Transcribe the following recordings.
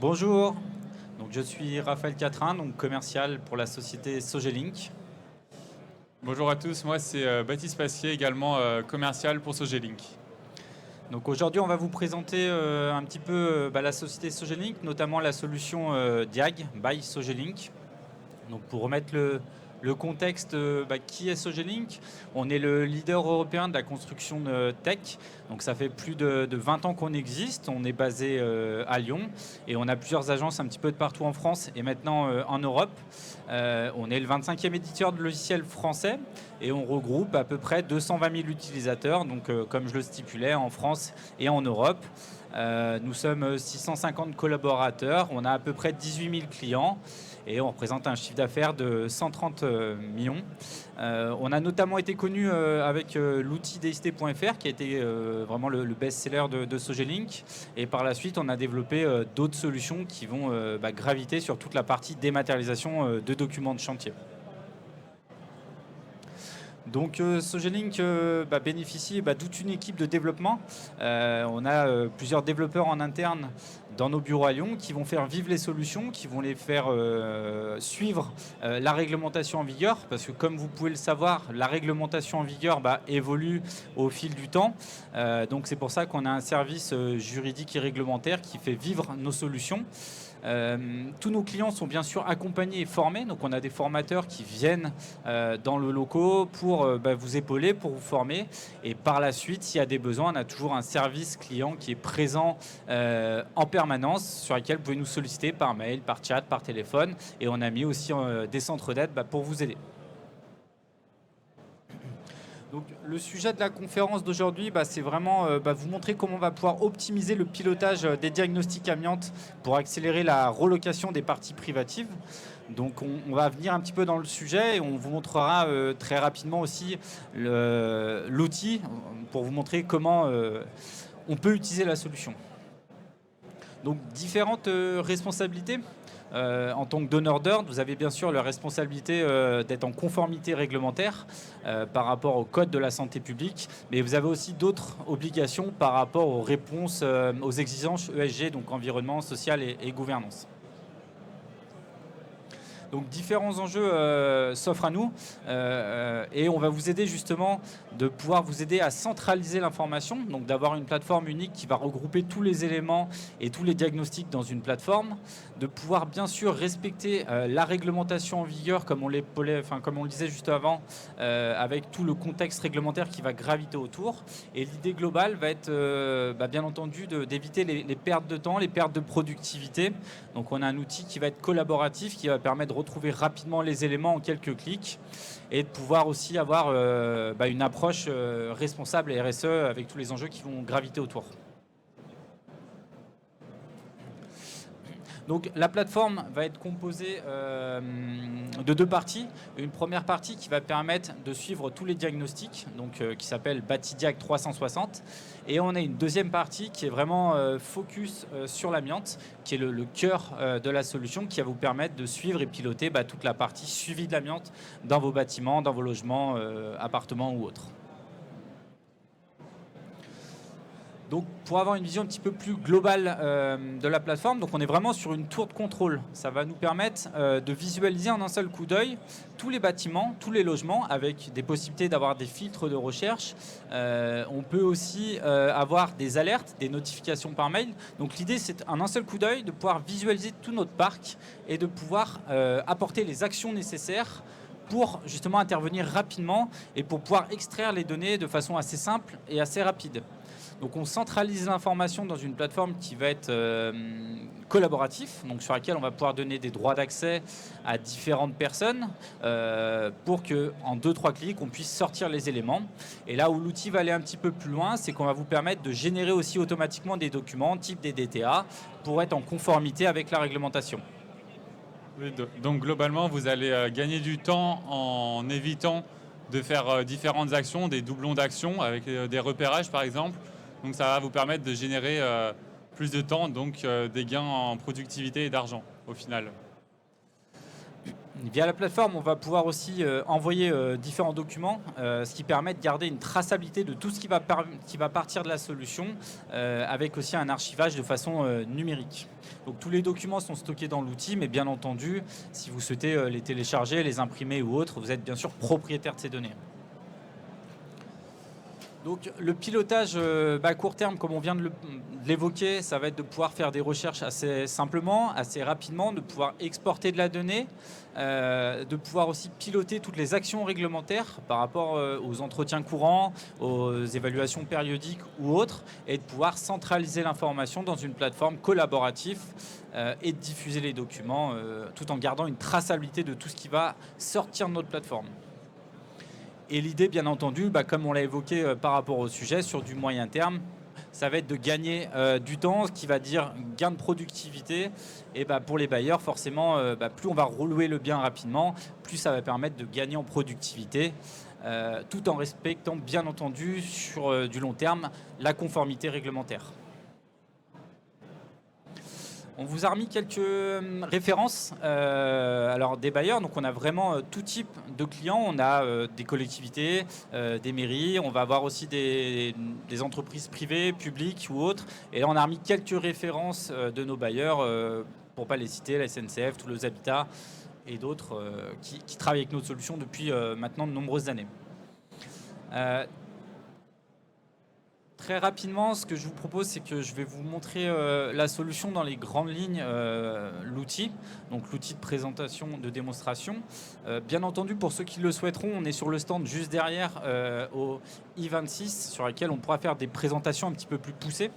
Bonjour, donc je suis Raphaël Catrin, donc commercial pour la société Sogelink. Bonjour à tous, moi c'est Baptiste Passier, également commercial pour Sogelink. Donc aujourd'hui, on va vous présenter un petit peu la société Sogelink, notamment la solution Diag by Sogelink. Donc pour remettre le contexte, qui est Sogelink? On est le leader européen de la construction tech. Donc ça fait plus de 20 ans qu'on existe. On est basé à Lyon et on a plusieurs agences un petit peu de partout en France et maintenant en Europe. On est le 25e éditeur de logiciels français et on regroupe à peu près 220 000 utilisateurs, donc comme je le stipulais, en France et en Europe. Nous sommes 650 collaborateurs, on a à peu près 18 000 clients et on représente un chiffre d'affaires de 130 millions. On a notamment été connu avec l'outil DST.fr qui a été vraiment le best-seller de Sogelink. Et par la suite, on a développé d'autres solutions qui vont graviter sur toute la partie dématérialisation de documents de chantier. Donc Sogelink bénéficie toute une équipe de développement. On a plusieurs développeurs en interne dans nos bureaux à Lyon qui vont faire vivre les solutions, qui vont les faire suivre la réglementation en vigueur, parce que comme vous pouvez le savoir, la réglementation en vigueur évolue au fil du temps. Donc c'est pour ça qu'on a un service juridique et réglementaire qui fait vivre nos solutions. Tous nos clients sont bien sûr accompagnés et formés, donc on a des formateurs qui viennent dans le locaux pour vous épauler, pour vous former, et par la suite, s'il y a des besoins, on a toujours un service client qui est présent en permanence, sur lequel vous pouvez nous solliciter par mail, par chat, par téléphone, et on a mis aussi des centres d'aide pour vous aider. Donc, le sujet de la conférence d'aujourd'hui, c'est vraiment vous montrer comment on va pouvoir optimiser le pilotage des diagnostics amiantes pour accélérer la relocation des parties privatives. Donc on va venir un petit peu dans le sujet et on vous montrera très rapidement aussi l'outil pour vous montrer comment on peut utiliser la solution. Donc différentes responsabilités. En tant que donneur d'ordre, vous avez bien sûr la responsabilité d'être en conformité réglementaire par rapport au code de la santé publique, mais vous avez aussi d'autres obligations par rapport aux réponses aux exigences ESG, donc environnement, social et gouvernance. Donc différents enjeux s'offrent à nous et on va vous aider justement de pouvoir vous aider à centraliser l'information, donc d'avoir une plateforme unique qui va regrouper tous les éléments et tous les diagnostics dans une plateforme, de pouvoir bien sûr respecter la réglementation en vigueur comme on le disait juste avant, avec tout le contexte réglementaire qui va graviter autour. Et l'idée globale va être bien entendu d'éviter les pertes de temps, les pertes de productivité. Donc on a un outil qui va être collaboratif, qui va permettre de retrouver rapidement les éléments en quelques clics et de pouvoir aussi avoir une approche responsable et RSE avec tous les enjeux qui vont graviter autour. Donc la plateforme va être composée de deux parties. Une première partie qui va permettre de suivre tous les diagnostics, donc, qui s'appelle Batidiag 360. Et on a une deuxième partie qui est vraiment focus sur l'amiante, qui est le cœur de la solution, qui va vous permettre de suivre et piloter toute la partie suivi de l'amiante dans vos bâtiments, dans vos logements, appartements ou autres. Donc pour avoir une vision un petit peu plus globale de la plateforme, donc on est vraiment sur une tour de contrôle. Ça va nous permettre de visualiser en un seul coup d'œil tous les bâtiments, tous les logements, avec des possibilités d'avoir des filtres de recherche. On peut aussi avoir des alertes, des notifications par mail. Donc l'idée, c'est en un seul coup d'œil de pouvoir visualiser tout notre parc et de pouvoir apporter les actions nécessaires pour justement intervenir rapidement et pour pouvoir extraire les données de façon assez simple et assez rapide. Donc on centralise l'information dans une plateforme qui va être collaboratif, donc sur laquelle on va pouvoir donner des droits d'accès à différentes personnes pour qu'en 2-3 clics, on puisse sortir les éléments. Et là où l'outil va aller un petit peu plus loin, c'est qu'on va vous permettre de générer aussi automatiquement des documents type des DTA pour être en conformité avec la réglementation. Oui, donc globalement, vous allez gagner du temps en évitant de faire différentes actions, des doublons d'actions avec des repérages par exemple. Donc ça va vous permettre de générer plus de temps, donc des gains en productivité et d'argent au final. Via la plateforme, on va pouvoir aussi envoyer différents documents, ce qui permet de garder une traçabilité de tout ce qui va partir de la solution, avec aussi un archivage de façon numérique. Donc tous les documents sont stockés dans l'outil, mais bien entendu, si vous souhaitez les télécharger, les imprimer ou autre, vous êtes bien sûr propriétaire de ces données. Donc le pilotage à court terme, comme on vient de l'évoquer, ça va être de pouvoir faire des recherches assez simplement, assez rapidement, de pouvoir exporter de la donnée, de pouvoir aussi piloter toutes les actions réglementaires par rapport aux entretiens courants, aux évaluations périodiques ou autres, et de pouvoir centraliser l'information dans une plateforme collaborative et de diffuser les documents tout en gardant une traçabilité de tout ce qui va sortir de notre plateforme. Et l'idée, bien entendu, comme on l'a évoqué par rapport au sujet, sur du moyen terme, ça va être de gagner du temps, ce qui va dire gain de productivité. Et pour les bailleurs, forcément, plus on va relouer le bien rapidement, plus ça va permettre de gagner en productivité, tout en respectant, bien entendu, sur du long terme, la conformité réglementaire. On vous a remis quelques références alors des bailleurs. Donc on a vraiment tout type de clients. On a des collectivités, des mairies. On va avoir aussi des entreprises privées, publiques ou autres. Et là on a remis quelques références de nos bailleurs, pour ne pas les citer, la SNCF, Toulouse Habitat et d'autres qui travaillent avec notre solution depuis maintenant de nombreuses années. Très rapidement, ce que je vous propose, c'est que je vais vous montrer la solution dans les grandes lignes, l'outil, donc l'outil de présentation, de démonstration. Bien entendu, pour ceux qui le souhaiteront, on est sur le stand juste derrière au I26, sur lequel on pourra faire des présentations un petit peu plus poussées.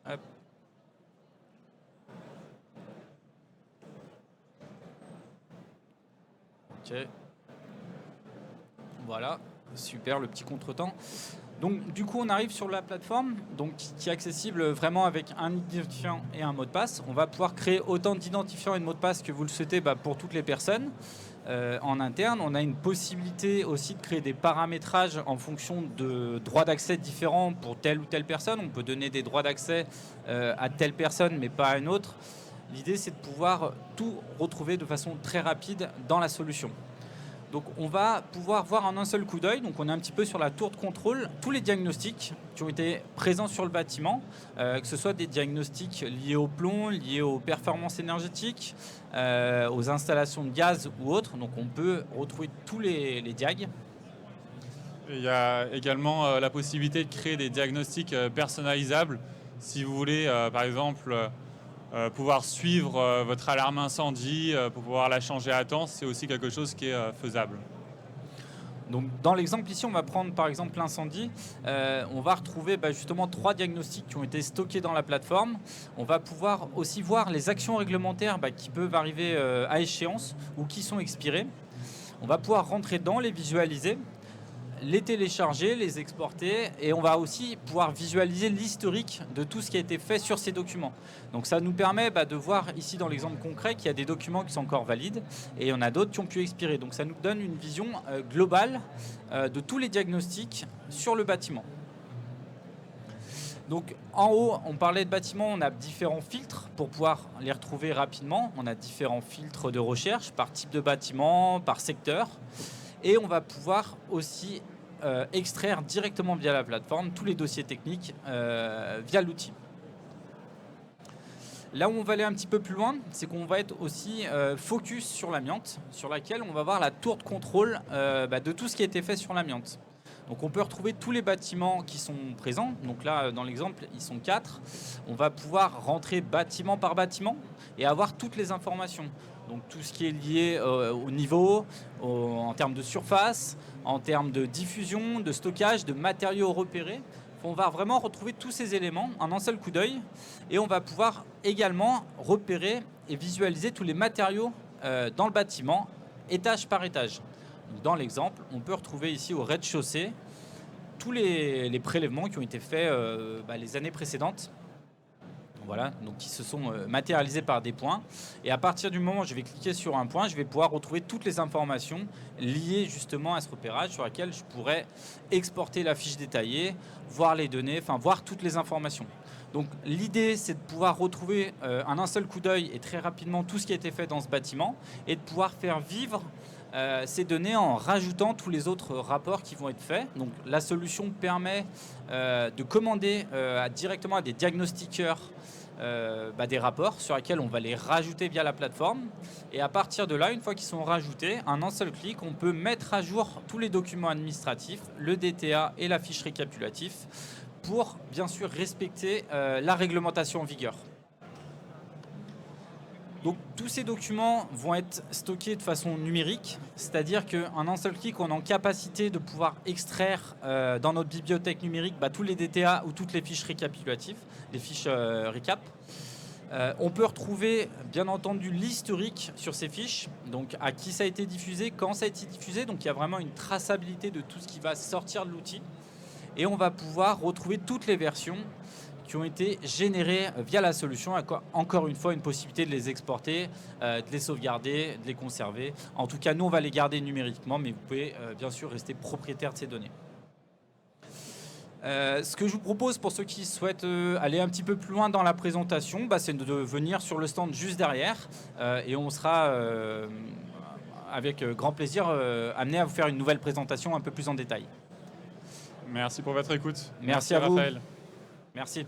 Hop. Ok. Voilà. Super, le petit contretemps. Donc du coup on arrive sur la plateforme qui est accessible vraiment avec un identifiant et un mot de passe. On va pouvoir créer autant d'identifiants et de mots de passe que vous le souhaitez pour toutes les personnes. En interne, on a une possibilité aussi de créer des paramétrages en fonction de droits d'accès différents pour telle ou telle personne. On peut donner des droits d'accès à telle personne mais pas à une autre. L'idée c'est de pouvoir tout retrouver de façon très rapide dans la solution. Donc on va pouvoir voir en un seul coup d'œil, donc on est un petit peu sur la tour de contrôle, tous les diagnostics qui ont été présents sur le bâtiment, que ce soit des diagnostics liés au plomb, liés aux performances énergétiques, aux installations de gaz ou autres. Donc on peut retrouver tous les diags. Il y a également la possibilité de créer des diagnostics personnalisables. Si vous voulez, par exemple, pouvoir suivre votre alarme incendie, pour pouvoir la changer à temps, c'est aussi quelque chose qui est faisable. Donc, dans l'exemple ici, on va prendre par exemple l'incendie. On va retrouver justement 3 diagnostics qui ont été stockés dans la plateforme. On va pouvoir aussi voir les actions réglementaires qui peuvent arriver à échéance ou qui sont expirées. On va pouvoir rentrer dedans, les visualiser, les télécharger, les exporter, et on va aussi pouvoir visualiser l'historique de tout ce qui a été fait sur ces documents. Donc ça nous permet de voir ici dans l'exemple concret qu'il y a des documents qui sont encore valides et il y en a d'autres qui ont pu expirer. Donc ça nous donne une vision globale de tous les diagnostics sur le bâtiment. Donc en haut, on parlait de bâtiments, on a différents filtres pour pouvoir les retrouver rapidement. On a différents filtres de recherche par type de bâtiment, par secteur. Et on va pouvoir aussi extraire directement via la plateforme tous les dossiers techniques via l'outil. Là où on va aller un petit peu plus loin, c'est qu'on va être aussi focus sur l'amiante, sur laquelle on va voir la tour de contrôle de tout ce qui a été fait sur l'amiante. Donc on peut retrouver tous les bâtiments qui sont présents. Donc là, dans l'exemple, ils sont 4. On va pouvoir rentrer bâtiment par bâtiment et avoir toutes les informations. Donc tout ce qui est lié au niveau, en termes de surface, en termes de diffusion, de stockage, de matériaux repérés. On va vraiment retrouver tous ces éléments en un seul coup d'œil et on va pouvoir également repérer et visualiser tous les matériaux dans le bâtiment, étage par étage. Donc dans l'exemple, on peut retrouver ici au rez-de-chaussée tous les prélèvements qui ont été faits les années précédentes. Voilà, donc qui se sont matérialisés par des points. Et à partir du moment où je vais cliquer sur un point, je vais pouvoir retrouver toutes les informations liées justement à ce repérage sur laquelle je pourrais exporter la fiche détaillée, voir les données, enfin voir toutes les informations. Donc l'idée, c'est de pouvoir retrouver en un seul coup d'œil et très rapidement tout ce qui a été fait dans ce bâtiment et de pouvoir faire vivre ces données en rajoutant tous les autres rapports qui vont être faits. Donc la solution permet de commander directement à des diagnostiqueurs des rapports sur lesquels on va les rajouter via la plateforme. Et à partir de là, une fois qu'ils sont rajoutés, en un seul clic, on peut mettre à jour tous les documents administratifs, le DTA et la fiche récapitulative pour bien sûr respecter la réglementation en vigueur. Donc tous ces documents vont être stockés de façon numérique, c'est-à-dire qu'en un seul clic, on est en capacité de pouvoir extraire dans notre bibliothèque numérique tous les DTA ou toutes les fiches récapitulatives, les fiches récap. On peut retrouver bien entendu l'historique sur ces fiches, donc à qui ça a été diffusé, quand ça a été diffusé, donc il y a vraiment une traçabilité de tout ce qui va sortir de l'outil. Et on va pouvoir retrouver toutes les versions qui ont été générées via la solution, avec encore une fois une possibilité de les exporter, de les sauvegarder, de les conserver. En tout cas, nous, on va les garder numériquement, mais vous pouvez bien sûr rester propriétaire de ces données. Ce que je vous propose pour ceux qui souhaitent aller un petit peu plus loin dans la présentation, c'est de venir sur le stand juste derrière et on sera avec grand plaisir amené à vous faire une nouvelle présentation un peu plus en détail. Merci pour votre écoute. Merci à vous. Raphaël. Merci.